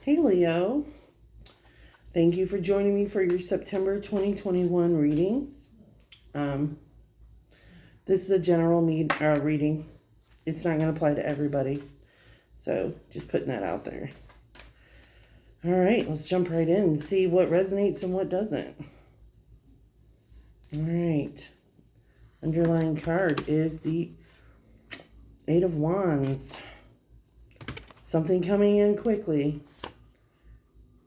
Hey Leo, thank you for joining me for your September 2021 reading. This is a general reading. It's not going to apply to everybody, so just putting that out there. All right, let's jump right in and see what resonates and what doesn't. All right, underlying card is the Eight of Wands. Something coming in quickly.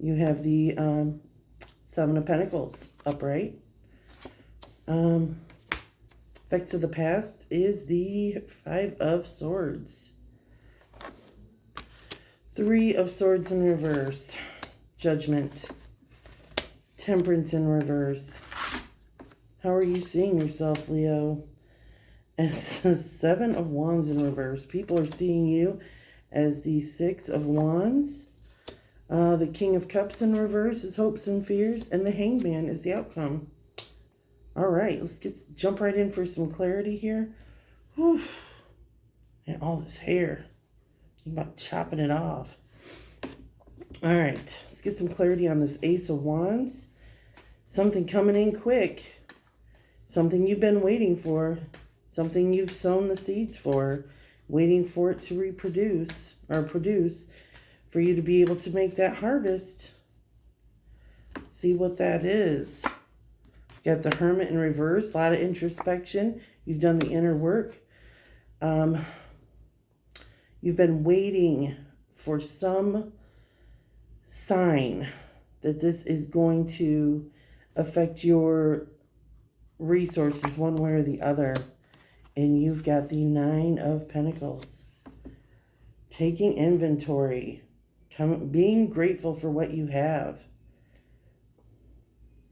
You have the Seven of Pentacles upright. Effects of the past is the Five of Swords. Three of Swords in reverse. Judgment. Temperance in reverse. How are you seeing yourself, Leo? As the Seven of Wands in reverse. People are seeing you as the Six of Wands. The King of Cups in reverse is hopes and fears, and the Hangman is the outcome. All right, let's jump right in for some clarity here. Whew. And all this hair. Think about chopping it off. All right, let's get some clarity on this Ace of Wands. Something coming in quick. Something you've been waiting for. Something you've sown the seeds for. Waiting for it to reproduce or produce. For you to be able to make that harvest. See what that is. You got the Hermit in reverse. A lot of introspection. You've done the inner work. You've been waiting for some sign that this is going to affect your resources one way or the other. And you've got the Nine of Pentacles. Taking inventory. Being grateful for what you have.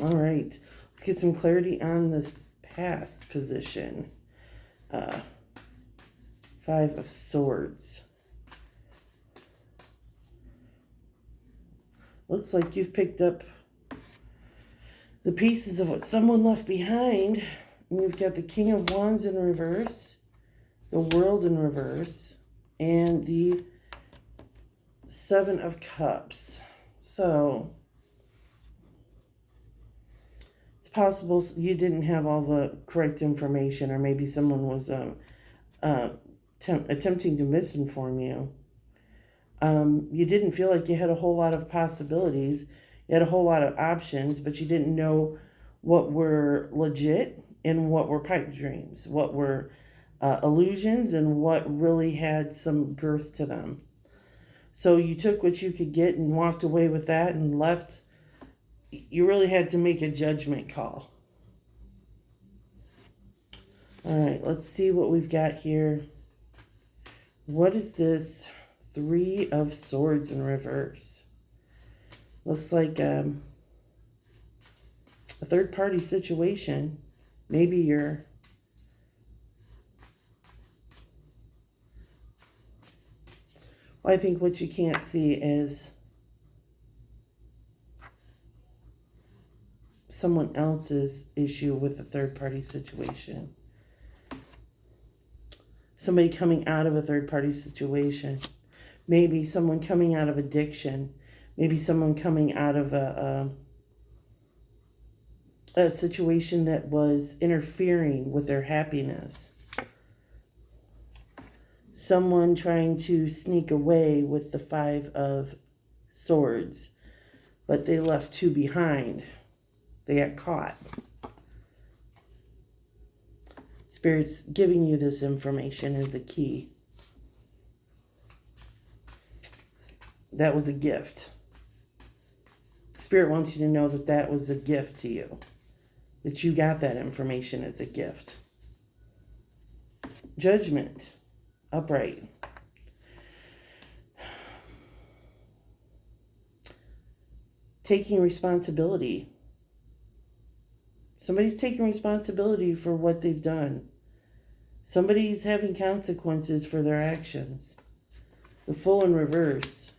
All right. Let's get some clarity on this past position. Five of Swords. Looks like you've picked up the pieces of what someone left behind. And you've got the King of Wands in reverse. The World in reverse. And the Seven of Cups. So it's possible you didn't have all the correct information, or maybe someone was attempting to misinform you. You didn't feel like you had a whole lot of possibilities. You had a whole lot of options, but you didn't know what were legit and what were pipe dreams, what were illusions, and what really had some girth to them. So you took what you could get and walked away with that and left. You really had to make a judgment call. All right, let's see what we've got here. What is this Three of Swords in reverse? Looks like a third-party situation. Maybe you're I think what you can't see is someone else's issue with the third-party situation. Somebody coming out of a third-party situation. Maybe someone coming out of addiction. Maybe someone coming out of a situation that was interfering with their happiness. Someone trying to sneak away with the Five of Swords, but they left two behind. They got caught. Spirit's giving you this information as a key. That was a gift. Spirit wants you to know that that was a gift to you. That you got that information as a gift. Judgment. Upright. Taking responsibility. Somebody's taking responsibility for what they've done. Somebody's having consequences for their actions. The Fool in reverse.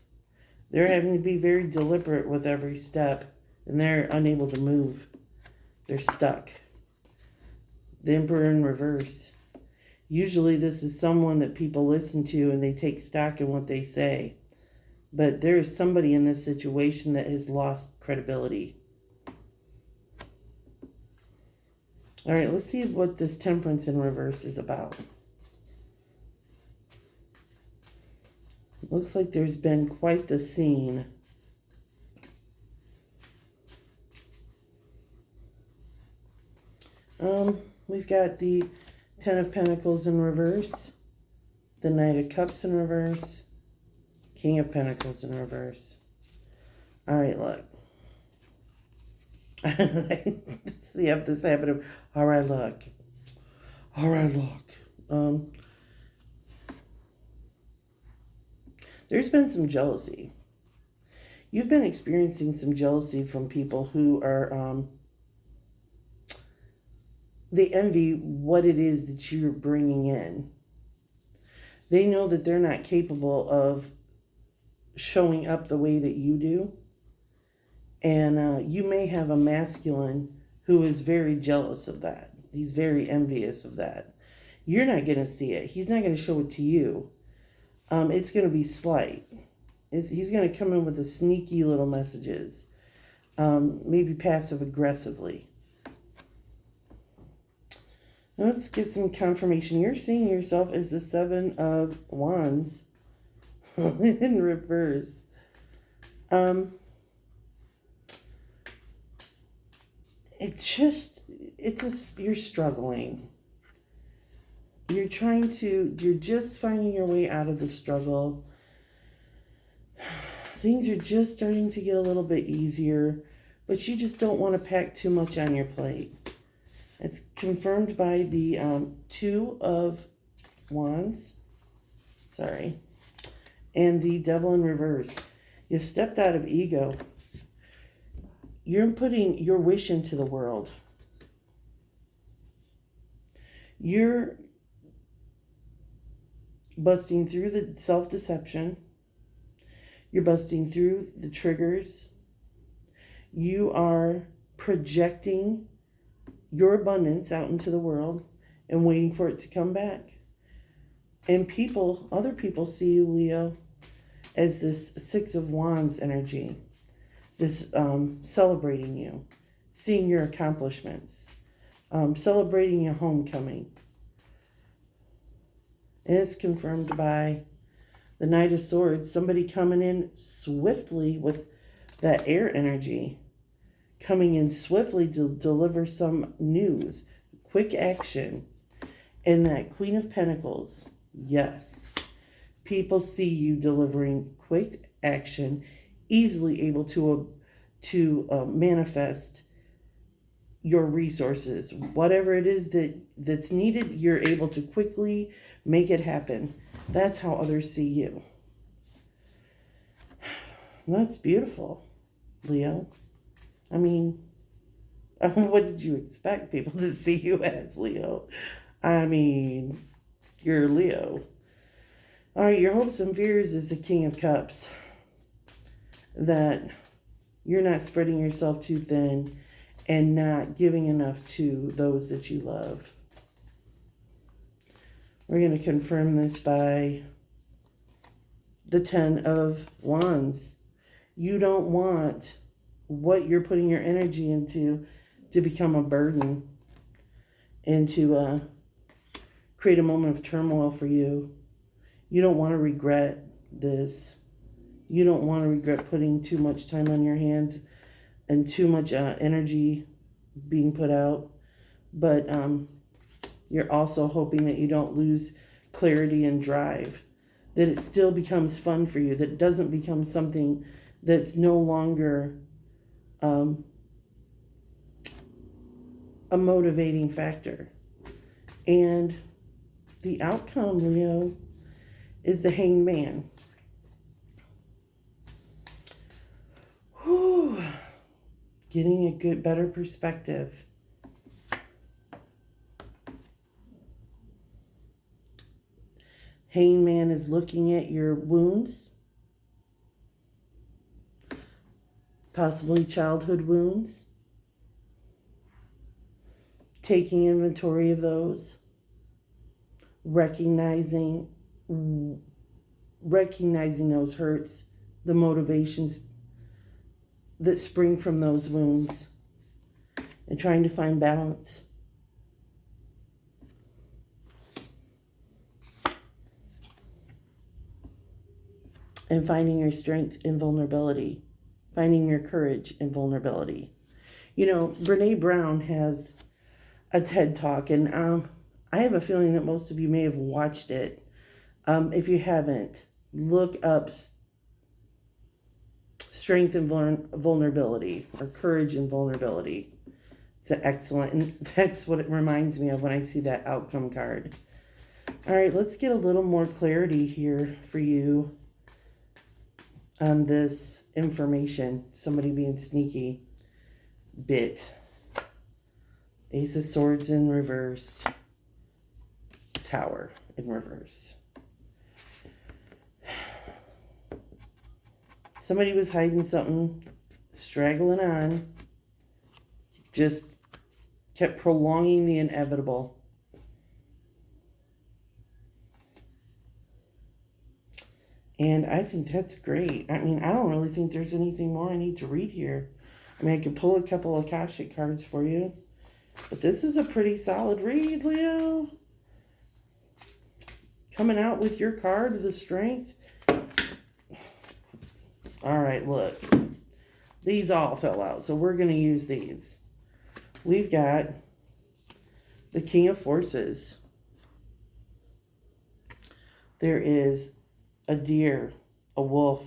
They're having to be very deliberate with every step, and they're unable to move. They're stuck. The Emperor in reverse. Usually this is someone that people listen to and they take stock in what they say. But there is somebody in this situation that has lost credibility. All right, let's see what this Temperance in reverse is about. Looks like there's been quite the scene. We've got the Ten of Pentacles in reverse, the Knight of Cups in reverse, King of Pentacles in reverse. All right, look. See, I have this habit of, all right, look. All right, look. There's been some jealousy. You've been experiencing some jealousy from people who are, they envy what it is that you're bringing in. They know that they're not capable of showing up the way that you do. And you may have a masculine who is very jealous of that. He's very envious of that. You're not going to see it. He's not going to show it to you. It's going to be slight. He's going to come in with the sneaky little messages. Maybe passive aggressively. Now let's get some confirmation. You're seeing yourself as the Seven of Wands in reverse. You're struggling. You're just finding your way out of the struggle. Things are just starting to get a little bit easier, but you just don't want to pack too much on your plate. It's confirmed by the Two of Wands. Sorry. And the Devil in reverse. You stepped out of ego. You're putting your wish into the world. You're busting through the self-deception. You're busting through the triggers. You are projecting your abundance out into the world and waiting for it to come back. And other people see you, Leo, as this Six of Wands energy. This celebrating you, seeing your accomplishments, celebrating your homecoming. And it's confirmed by the Knight of Swords, somebody coming in swiftly with that air energy, coming in swiftly to deliver some news, quick action. And that Queen of Pentacles, yes, people see you delivering quick action, easily able to manifest your resources. Whatever it is that's needed, you're able to quickly make it happen. That's how others see you. That's beautiful, Leo. I mean, what did you expect people to see you as, Leo? I mean, you're Leo. All right, your hopes and fears is the King of Cups. That you're not spreading yourself too thin and not giving enough to those that you love. We're going to confirm this by the Ten of Wands. You don't want what you're putting your energy into to become a burden and to create a moment of turmoil for you. You don't want to regret this. You don't want to regret putting too much time on your hands and too much energy being put out. But you're also hoping that you don't lose clarity and drive, that it still becomes fun for you, that it doesn't become something that's no longer a motivating factor. And the outcome, Leo, is the Hanged Man. Whew. Getting a better perspective. Hanged Man is looking at your wounds, possibly childhood wounds, taking inventory of those, recognizing those hurts the motivations that spring from those wounds, and trying to find balance. And finding your strength in vulnerability. Finding your courage in vulnerability. You know, Brene Brown has a TED Talk, and I have a feeling that most of you may have watched it. If you haven't, look up strength and vulnerability, or courage and vulnerability. It's an excellent, and that's what it reminds me of when I see that outcome card. All right, let's get a little more clarity here for you on this information. Somebody being sneaky bit. Ace of Swords in reverse. Tower in reverse. Somebody was hiding something, straggling on, just kept prolonging the inevitable. And I think that's great. I mean, I don't really think there's anything more I need to read here. I mean, I could pull a couple of Akashic cards for you. But this is a pretty solid read, Leo. Coming out with your card, the Strength. All right, look. These all fell out, so we're going to use these. We've got the King of Forces. There is a deer, a wolf,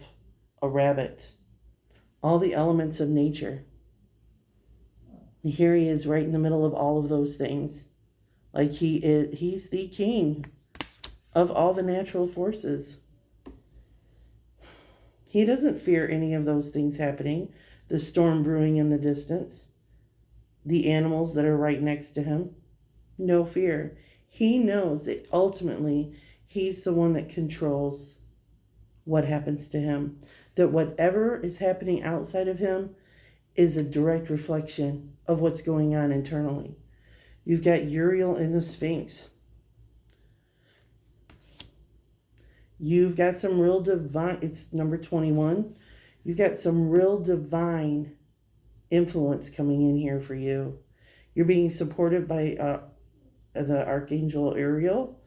a rabbit. All the elements of nature. And here he is right in the middle of all of those things. Like he's the king of all the natural forces. He doesn't fear any of those things happening. The storm brewing in the distance. The animals that are right next to him. No fear. He knows that ultimately he's the one that controls what happens to him. That whatever is happening outside of him is a direct reflection of what's going on internally. You've got Uriel and the Sphinx. You've got some real divine, it's number 21. You've got some real divine influence coming in here for you. You're being supported by the Archangel Uriel.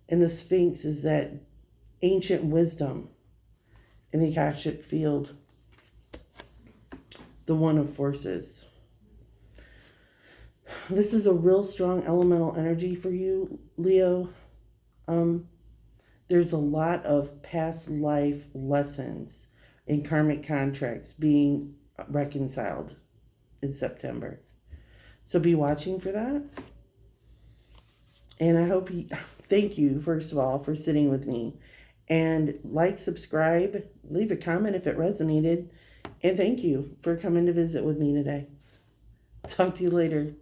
And the Sphinx is that ancient wisdom in the Akashic field. The One of Forces. This is a real strong elemental energy for you, Leo. There's a lot of past life lessons and karmic contracts being reconciled in September. So be watching for that. And I hope thank you, first of all, for sitting with me. And like, subscribe, leave a comment if it resonated. And thank you for coming to visit with me today. Talk to you later.